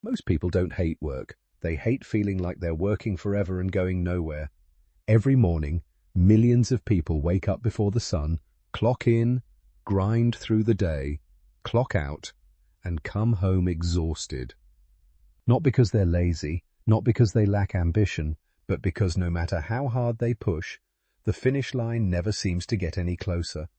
Most people don't hate work. They hate feeling like they're working forever and going nowhere. Every morning, millions of people wake up before the sun, clock in, grind through the day, clock out, and come home exhausted. Not because they're lazy, not because they lack ambition, but because no matter how hard they push, the finish line never seems to get any closer.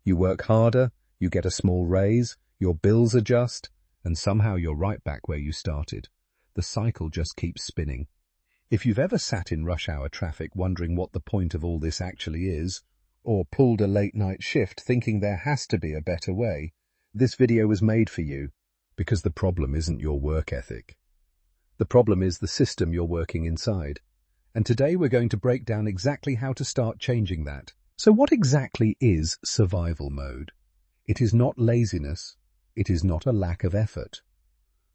You work harder, you get a small raise, your bills adjust, and somehow you're right back where you started. The cycle just keeps spinning. If you've ever sat in rush hour traffic wondering what the point of all this actually is, or pulled a late night shift thinking there has to be a better way, this video was made for you, because the problem isn't your work ethic. The problem is the system you're working inside. And today we're going to break down exactly how to start changing that. So what exactly is survival mode? It is not laziness. It is not a lack of effort.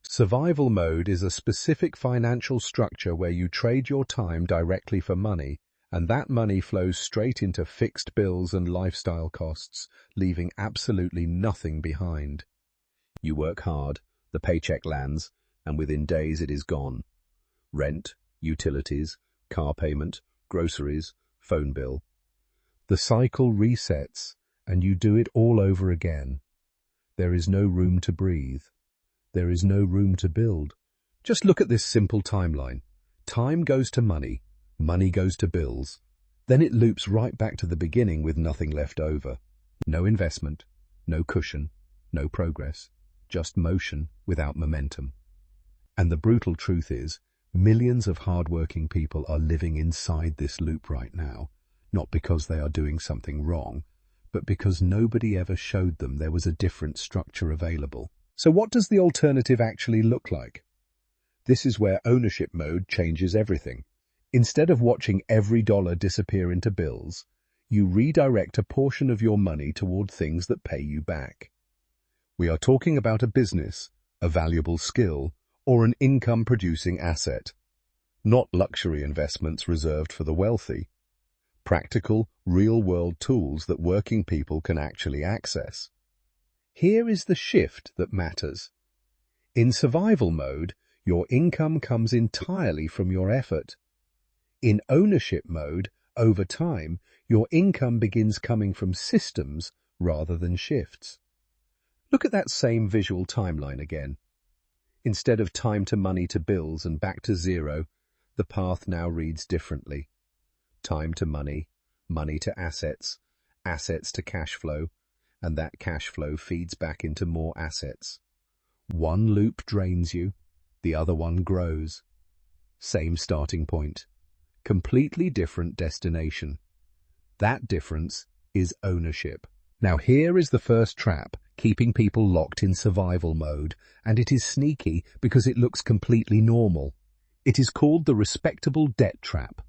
Survival mode is a specific financial structure where you trade your time directly for money, and that money flows straight into fixed bills and lifestyle costs, leaving absolutely nothing behind. You work hard, the paycheck lands, and within days it is gone. Rent, utilities, car payment, groceries, phone bill. The cycle resets, and you do it all over again. There is no room to breathe. There is no room to build. Just look at this simple timeline. Time goes to money, money goes to bills. Then it loops right back to the beginning with nothing left over. No investment, no cushion, no progress, just motion without momentum. And the brutal truth is, millions of hard-working people are living inside this loop right now, not because they are doing something wrong, but because nobody ever showed them there was a different structure available. So what does the alternative actually look like? This is where ownership mode changes everything. Instead of watching every dollar disappear into bills, you redirect a portion of your money toward things that pay you back. We are talking about a business, a valuable skill, or an income-producing asset. Not luxury investments reserved for the wealthy. Practical, real-world tools that working people can actually access. Here is the shift that matters. In survival mode, your income comes entirely from your effort. In ownership mode, over time, your income begins coming from systems rather than shifts. Look at that same visual timeline again. Instead of time to money to bills and back to zero, the path now reads differently. Time to money, money to assets, assets to cash flow, and that cash flow feeds back into more assets. One loop drains you, the other one grows. Same starting point, completely different destination. That difference is ownership. Now here is the first trap, keeping people locked in survival mode, and it is sneaky because it looks completely normal. It is called the respectable debt trap.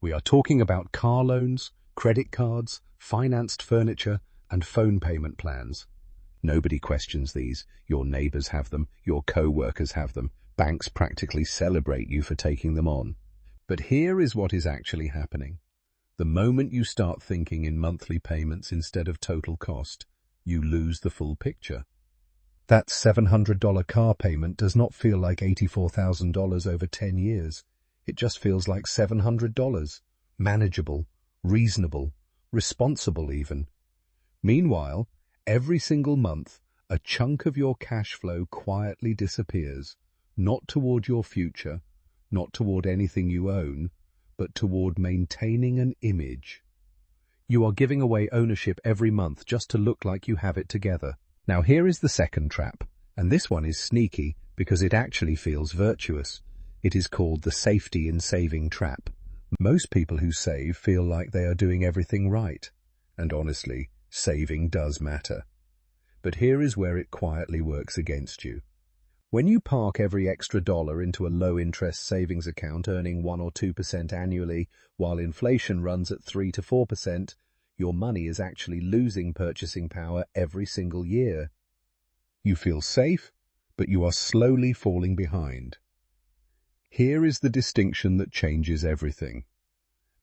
We are talking about car loans, credit cards, financed furniture, and phone payment plans. Nobody questions these. Your neighbors have them, your co-workers have them. Banks practically celebrate you for taking them on. But here is what is actually happening. The moment you start thinking in monthly payments instead of total cost, you lose the full picture. That $700 car payment does not feel like $84,000 over 10 years. It just feels like $700. Manageable, reasonable, responsible even. Meanwhile, every single month, a chunk of your cash flow quietly disappears, not toward your future, not toward anything you own, but toward maintaining an image. You are giving away ownership every month just to look like you have it together. Now here is the second trap, and this one is sneaky because it actually feels virtuous. It is called the safety in saving trap. Most people who save feel like they are doing everything right, and honestly, saving does matter. But here is where it quietly works against you. When you park every extra dollar into a low-interest savings account earning 1 or 2% annually, while inflation runs at 3 to 4%, your money is actually losing purchasing power every single year. You feel safe, but you are slowly falling behind. Here is the distinction that changes everything.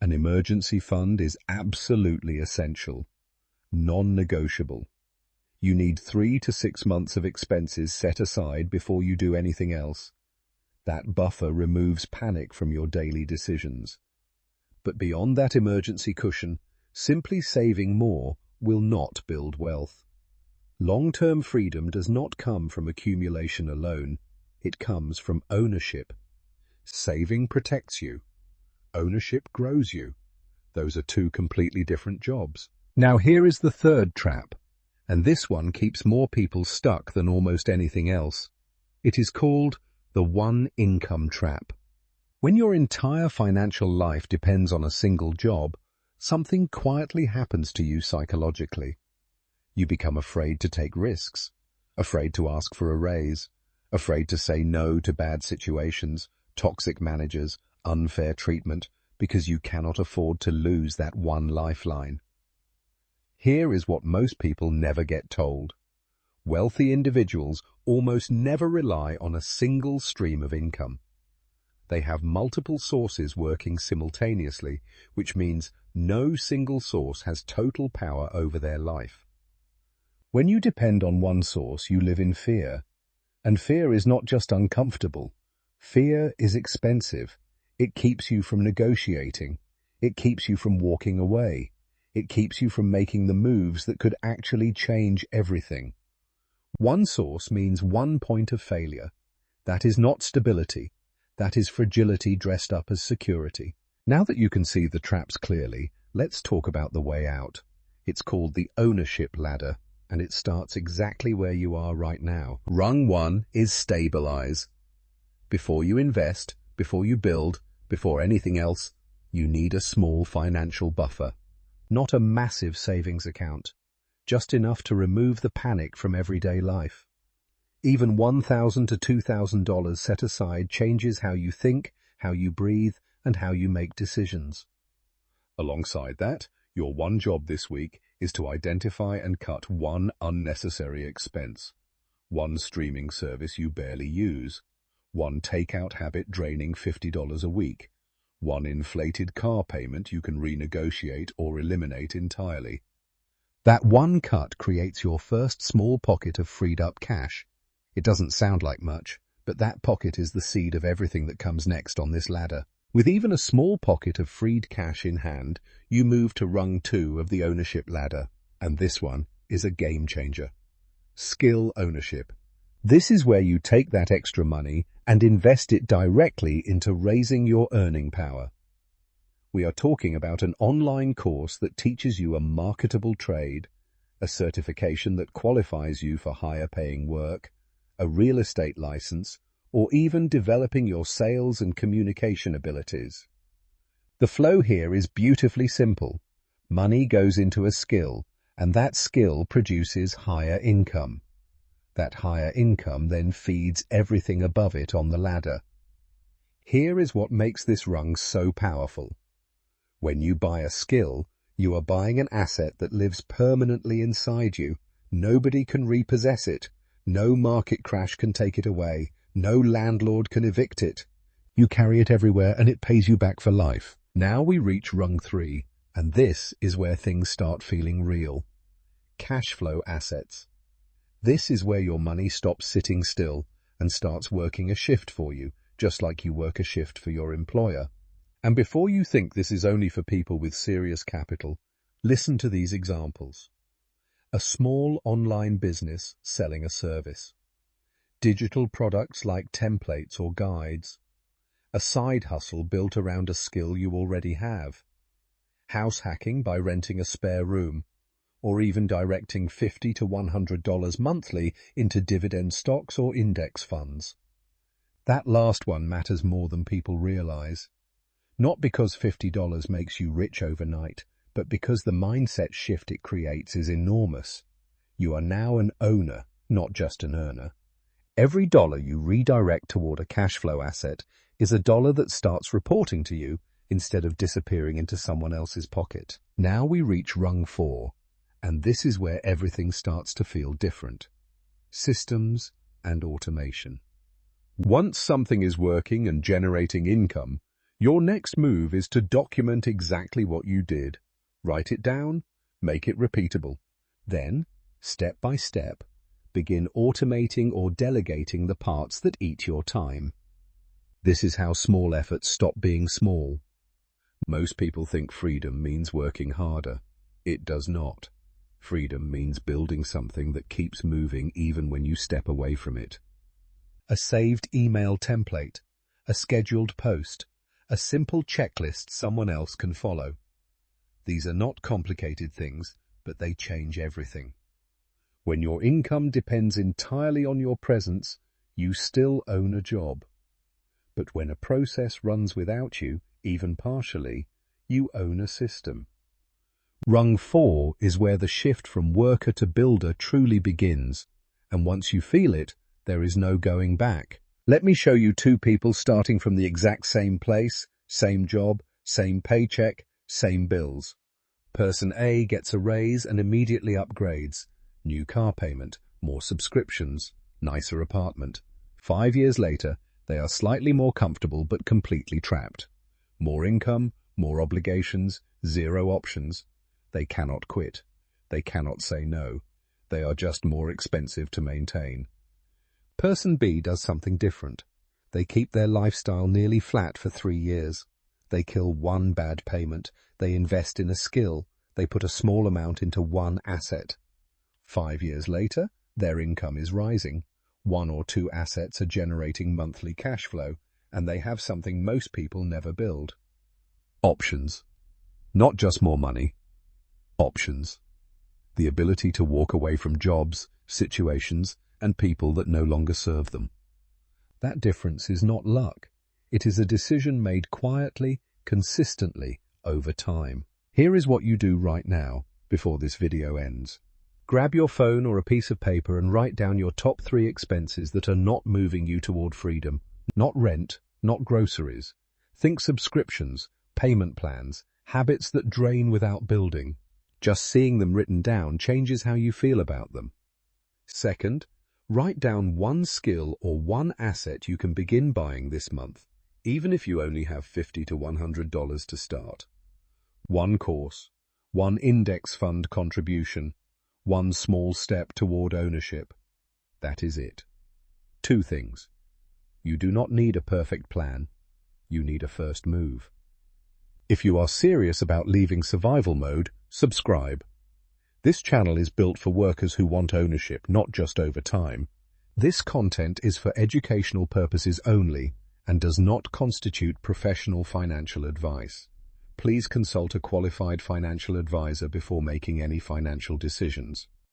An emergency fund is absolutely essential, non-negotiable. You need 3 to 6 months of expenses set aside before you do anything else. That buffer removes panic from your daily decisions. But beyond that emergency cushion, simply saving more will not build wealth. Long-term freedom does not come from accumulation alone. It comes from ownership. Saving protects you. Ownership grows you. Those are two completely different jobs. Now here is the third trap, and this one keeps more people stuck than almost anything else. It is called the one income trap. When your entire financial life depends on a single job, something quietly happens to you psychologically. You become afraid to take risks, afraid to ask for a raise, afraid to say no to bad situations, toxic managers, unfair treatment, because you cannot afford to lose that one lifeline. Here is what most people never get told. Wealthy individuals almost never rely on a single stream of income. They have multiple sources working simultaneously, which means no single source has total power over their life. When you depend on one source, you live in fear. And fear is not just uncomfortable. Fear is expensive. It keeps you from negotiating. It keeps you from walking away. It keeps you from making the moves that could actually change everything. One source means one point of failure. That is not stability. That is fragility dressed up as security. Now that you can see the traps clearly, let's talk about the way out. It's called the ownership ladder, and it starts exactly where you are right now. Rung 1 is stabilize. Before you invest, before you build, before anything else, you need a small financial buffer. Not a massive savings account, just enough to remove the panic from everyday life. Even $1,000 to $2,000 set aside changes how you think, how you breathe, and how you make decisions. Alongside that, your one job this week is to identify and cut one unnecessary expense, one streaming service you barely use, one takeout habit draining $50 a week, one inflated car payment you can renegotiate or eliminate entirely. That one cut creates your first small pocket of freed up cash. It doesn't sound like much, but that pocket is the seed of everything that comes next on this ladder. With even a small pocket of freed cash in hand, you move to rung 2 of the ownership ladder, and this one is a game changer. Skill ownership. This is where you take that extra money and invest it directly into raising your earning power. We are talking about an online course that teaches you a marketable trade, a certification that qualifies you for higher paying work, a real estate license, or even developing your sales and communication abilities. The flow here is beautifully simple. Money goes into a skill, and that skill produces higher income. That higher income then feeds everything above it on the ladder. Here is what makes this rung so powerful. When you buy a skill, you are buying an asset that lives permanently inside you. Nobody can repossess it. No market crash can take it away. No landlord can evict it. You carry it everywhere and it pays you back for life. Now we reach rung 3, and this is where things start feeling real. Cash flow assets. This is where your money stops sitting still and starts working a shift for you, just like you work a shift for your employer. And before you think this is only for people with serious capital, listen to these examples. A small online business selling a service. Digital products like templates or guides. A side hustle built around a skill you already have. House hacking by renting a spare room, or even directing $50 to $100 monthly into dividend stocks or index funds. That last one matters more than people realize. Not because $50 makes you rich overnight, but because the mindset shift it creates is enormous. You are now an owner, not just an earner. Every dollar you redirect toward a cash flow asset is a dollar that starts reporting to you instead of disappearing into someone else's pocket. Now we reach rung 4, and this is where everything starts to feel different. Systems and automation. Once something is working and generating income, your next move is to document exactly what you did. Write it down, make it repeatable. Then, Step by step, begin automating or delegating the parts that eat your time. This is how small efforts stop being small. Most people think freedom means working harder. It does not. Freedom means building something that keeps moving even when you step away from it. A saved email template, a scheduled post, a simple checklist someone else can follow. These are not complicated things, but they change everything. When your income depends entirely on your presence, you still own a job. But when a process runs without you, even partially, you own a system. Rung 4 is where the shift from worker to builder truly begins, and once you feel it, there is no going back. Let me show you two people starting from the exact same place, same job, same paycheck, same bills. Person A gets a raise and immediately upgrades. New car payment, more subscriptions, nicer apartment. 5 years later, they are slightly more comfortable but completely trapped. More income, more obligations, zero options. They cannot quit. They cannot say no. They are just more expensive to maintain. Person B does something different. They keep their lifestyle nearly flat for 3 years. They kill one bad payment. They invest in a skill. They put a small amount into one asset. 5 years later, their income is rising. 1 or 2 assets are generating monthly cash flow, and they have something most people never build. Options. Not just more money. Options. The ability to walk away from jobs, situations, and people that no longer serve them. That difference is not luck. It is a decision made quietly, consistently, over time. Here is what you do right now, before this video ends. Grab your phone or a piece of paper and write down your top 3 expenses that are not moving you toward freedom. Not rent, not groceries. Think subscriptions, payment plans, habits that drain without building. Just seeing them written down changes how you feel about them. Second, write down one skill or one asset you can begin buying this month, even if you only have $50 to $100 to start. One course, one index fund contribution, one small step toward ownership. That is it. 2 things. You do not need a perfect plan. You need a first move. If you are serious about leaving survival mode, subscribe. This channel is built for workers who want ownership, not just over time. This content is for educational purposes only and does not constitute professional financial advice. Please consult a qualified financial advisor before making any financial decisions.